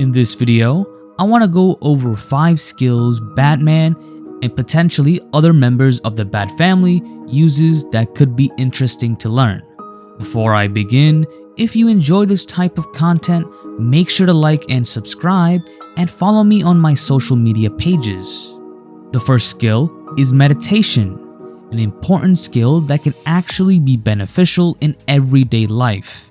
In this video, I want to go over 5 skills Batman and potentially other members of the Bat family uses that could be interesting to learn. Before I begin, if you enjoy this type of content, make sure to like and subscribe and follow me on my social media pages. The first skill is meditation, an important skill that can actually be beneficial in everyday life.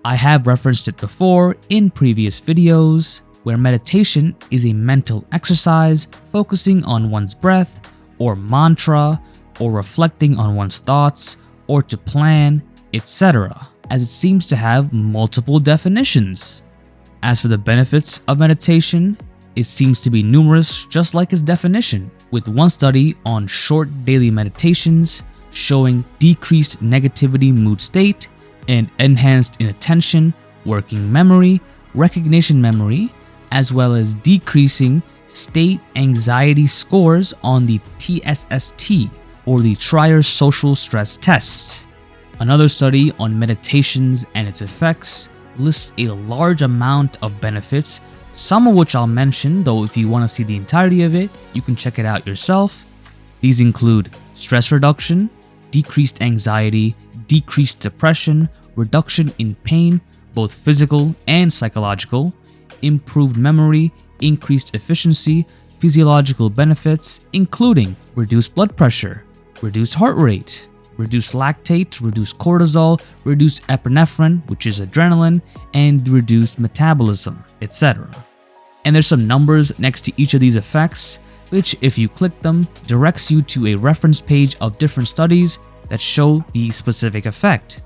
I have referenced it before in previous videos, where meditation is a mental exercise focusing on one's breath, or mantra, or reflecting on one's thoughts, or to plan, etc., as it seems to have multiple definitions. As for the benefits of meditation, it seems to be numerous just like its definition, with one study on short daily meditations showing decreased negativity mood state and enhanced inattention, working memory, recognition memory, as well as decreasing state anxiety scores on the TSST, or the Trier Social Stress Test. Another study on meditations and its effects lists a large amount of benefits, some of which I'll mention, though if you want to see the entirety of it, you can check it out yourself. These include stress reduction, decreased anxiety, decreased depression, reduction in pain, both physical and psychological, improved memory, increased efficiency, physiological benefits, including reduced blood pressure, reduced heart rate, reduced lactate, reduced cortisol, reduced epinephrine, which is adrenaline, and reduced metabolism, etc. And there's some numbers next to each of these effects, which, if you click them, directs you to a reference page of different studies that show the specific effect.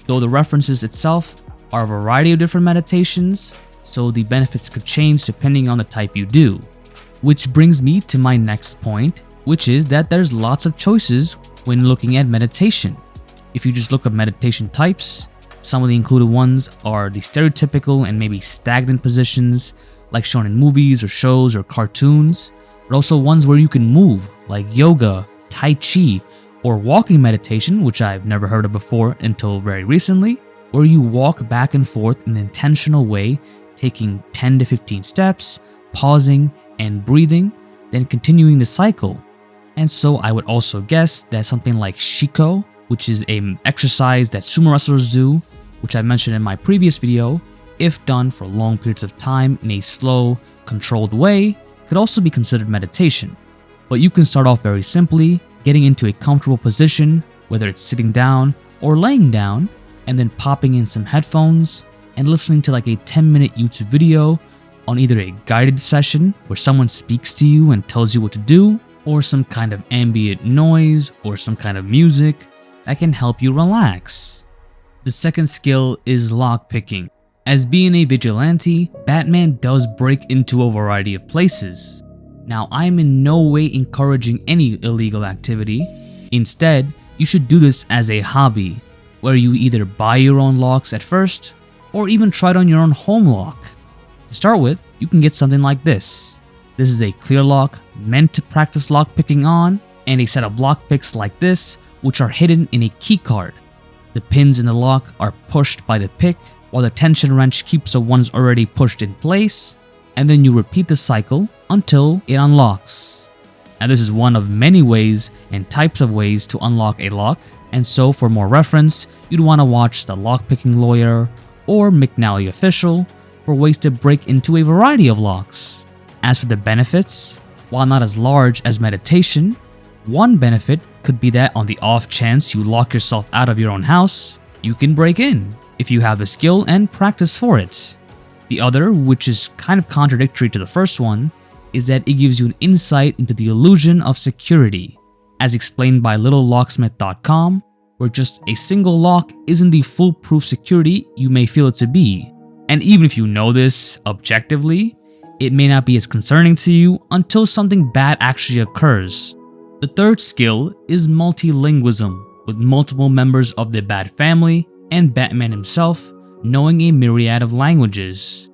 Though the references itself are a variety of different meditations, so the benefits could change depending on the type you do. Which brings me to my next point, which is that there's lots of choices when looking at meditation. If you just look up meditation types, some of the included ones are the stereotypical and maybe stagnant positions, like shown in movies or shows or cartoons, but also ones where you can move, like yoga, tai chi, or walking meditation, which I've never heard of before until very recently, where you walk back and forth in an intentional way, taking 10 to 15 steps, pausing and breathing, then continuing the cycle. And so I would also guess that something like Shiko, which is an exercise that sumo wrestlers do, which I mentioned in my previous video, if done for long periods of time in a slow, controlled way, could also be considered meditation. But you can start off very simply, getting into a comfortable position, whether it's sitting down or laying down, and then popping in some headphones and listening to like a 10-minute YouTube video on either a guided session where someone speaks to you and tells you what to do, or some kind of ambient noise or some kind of music that can help you relax. The second skill is lockpicking. As being a vigilante, Batman does break into a variety of places. Now, I'm in no way encouraging any illegal activity. Instead, you should do this as a hobby, where you either buy your own locks at first, or even try it on your own home lock. To start with, you can get something like this. This is a clear lock meant to practice lockpicking on, and a set of lockpicks like this, which are hidden in a keycard. The pins in the lock are pushed by the pick, while the tension wrench keeps the ones already pushed in place, and then you repeat the cycle until it unlocks. Now, this is one of many ways and types of ways to unlock a lock, and so for more reference, you'd want to watch The Lockpicking Lawyer or McNally Official for ways to break into a variety of locks. As for the benefits, while not as large as meditation, one benefit could be that on the off chance you lock yourself out of your own house, you can break in if you have the skill and practice for it. The other, which is kind of contradictory to the first one, is that it gives you an insight into the illusion of security, as explained by littlelocksmith.com, where just a single lock isn't the foolproof security you may feel it to be. And even if you know this objectively, it may not be as concerning to you until something bad actually occurs. The third skill is multilingualism, with multiple members of the Bat family and Batman himself knowing a myriad of languages.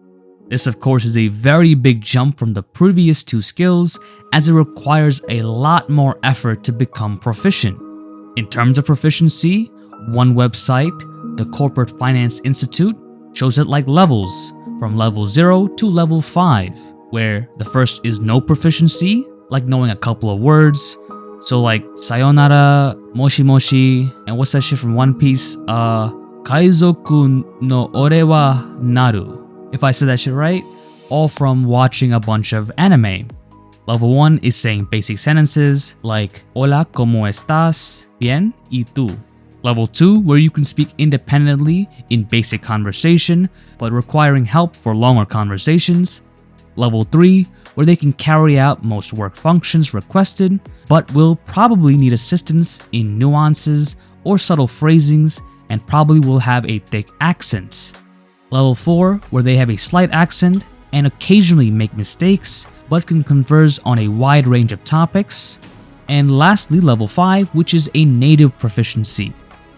This, of course, is a very big jump from the previous 2 skills, as it requires a lot more effort to become proficient. In terms of proficiency, one website, the Corporate Finance Institute, shows it like levels, from level 0 to level 5, where the first is no proficiency, like knowing a couple of words. So like sayonara, moshi moshi, and what's that shit from One Piece? Kaizoku no ore wa naru. If I said that shit right, all from watching a bunch of anime. Level 1 is saying basic sentences like Hola, ¿cómo estás? Bien, ¿y tú? Level 2, where you can speak independently in basic conversation, but requiring help for longer conversations. Level 3, where they can carry out most work functions requested, but will probably need assistance in nuances or subtle phrasings, and probably will have a thick accent. Level 4, where they have a slight accent and occasionally make mistakes, but can converse on a wide range of topics. And lastly, level 5, which is a native proficiency.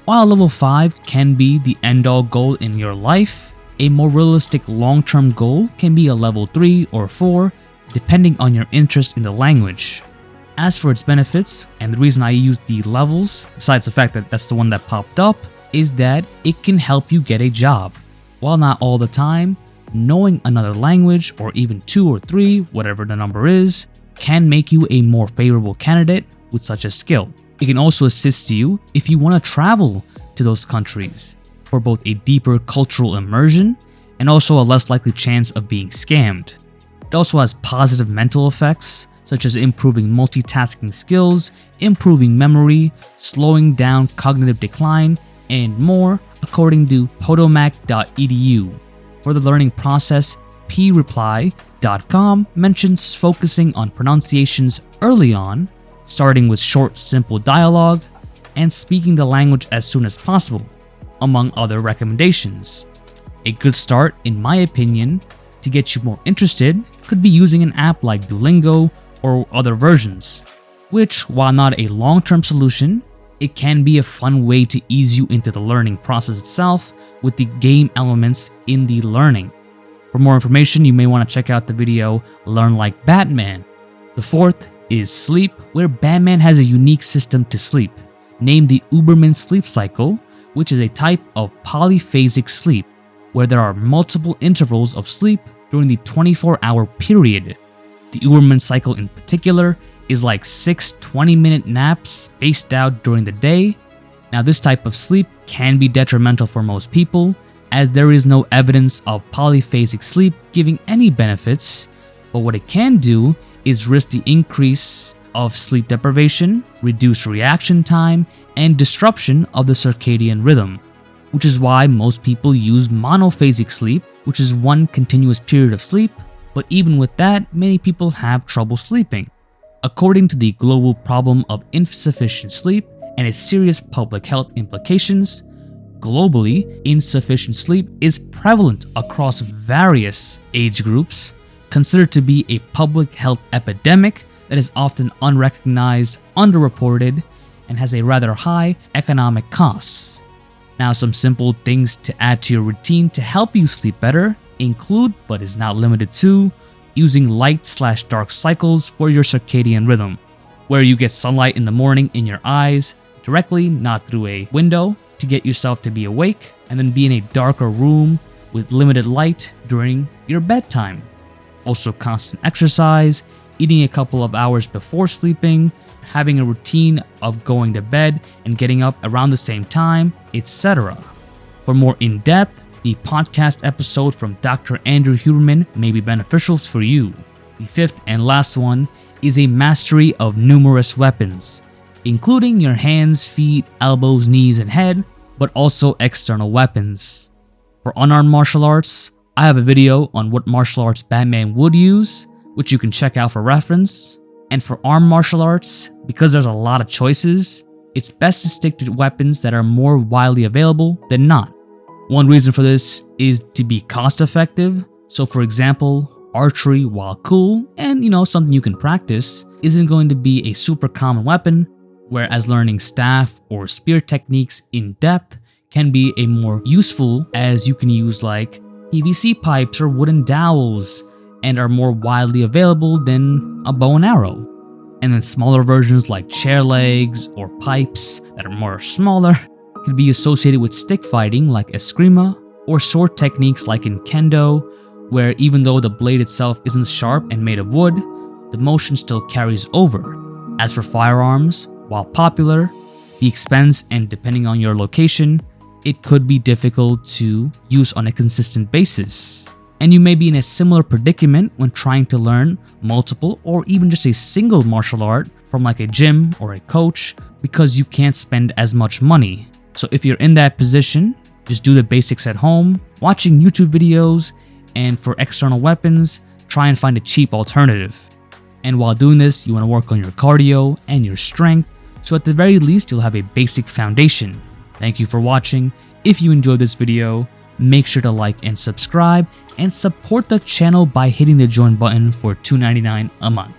While level 5 can be the end-all goal in your life, a more realistic long-term goal can be a level 3 or 4, depending on your interest in the language. As for its benefits, and the reason I use the levels, besides the fact that that's the one that popped up, is that it can help you get a job. While not all the time, knowing another language, or even 2 or 3, whatever the number is, can make you a more favorable candidate with such a skill. It can also assist you if you want to travel to those countries for both a deeper cultural immersion and also a less likely chance of being scammed. It also has positive mental effects, such as improving multitasking skills, improving memory, slowing down cognitive decline, and more, according to potomac.edu. For the learning process, preply.com mentions focusing on pronunciations early on, starting with short, simple dialogue, and speaking the language as soon as possible, among other recommendations. A good start, in my opinion, to get you more interested could be using an app like Duolingo or other versions, which, while not a long-term solution, it can be a fun way to ease you into the learning process itself with the game elements in the learning. For more information, you may want to check out the video Learn Like Batman. The fourth is sleep, where Batman has a unique system to sleep, named the Uberman sleep cycle, which is a type of polyphasic sleep, where there are multiple intervals of sleep during the 24-hour period. The Uberman cycle in particular is like 6 20-minute naps spaced out during the day. Now, this type of sleep can be detrimental for most people, as there is no evidence of polyphasic sleep giving any benefits, but what it can do is risk the increase of sleep deprivation, reduced reaction time, and disruption of the circadian rhythm, which is why most people use monophasic sleep, which is one continuous period of sleep, but even with that, many people have trouble sleeping. According to the global problem of insufficient sleep and its serious public health implications, globally, insufficient sleep is prevalent across various age groups, considered to be a public health epidemic that is often unrecognized, underreported, and has a rather high economic costs. Now, some simple things to add to your routine to help you sleep better include, but is not limited to, using light/dark cycles for your circadian rhythm, where you get sunlight in the morning in your eyes directly, not through a window, to get yourself to be awake, and then be in a darker room with limited light during your bedtime. Also, constant exercise, eating a couple of hours before sleeping, having a routine of going to bed and getting up around the same time, etc. For more in-depth, the podcast episode from Dr. Andrew Huberman may be beneficial for you. The fifth and last one is a mastery of numerous weapons, including your hands, feet, elbows, knees, and head, but also external weapons. For unarmed martial arts, I have a video on what martial arts Batman would use, which you can check out for reference. And for armed martial arts, because there's a lot of choices, it's best to stick to weapons that are more widely available than not. One reason for this is to be cost effective. So for example, archery, while cool and something you can practice, isn't going to be a super common weapon, whereas learning staff or spear techniques in depth can be a more useful, as you can use like PVC pipes or wooden dowels, and are more widely available than a bow and arrow. And then smaller versions like chair legs or pipes that are more smaller can be associated with stick fighting like eskrima, or sword techniques like in kendo, where even though the blade itself isn't sharp and made of wood, the motion still carries over. As for firearms, while popular, the expense and depending on your location, it could be difficult to use on a consistent basis. And you may be in a similar predicament when trying to learn multiple or even just a single martial art from like a gym or a coach because you can't spend as much money. So if you're in that position, just do the basics at home, watching YouTube videos, and for external weapons, try and find a cheap alternative. And while doing this, you want to work on your cardio and your strength, so at the very least you'll have a basic foundation. Thank you for watching. If you enjoyed this video, make sure to like and subscribe, and support the channel by hitting the join button for $2.99 a month.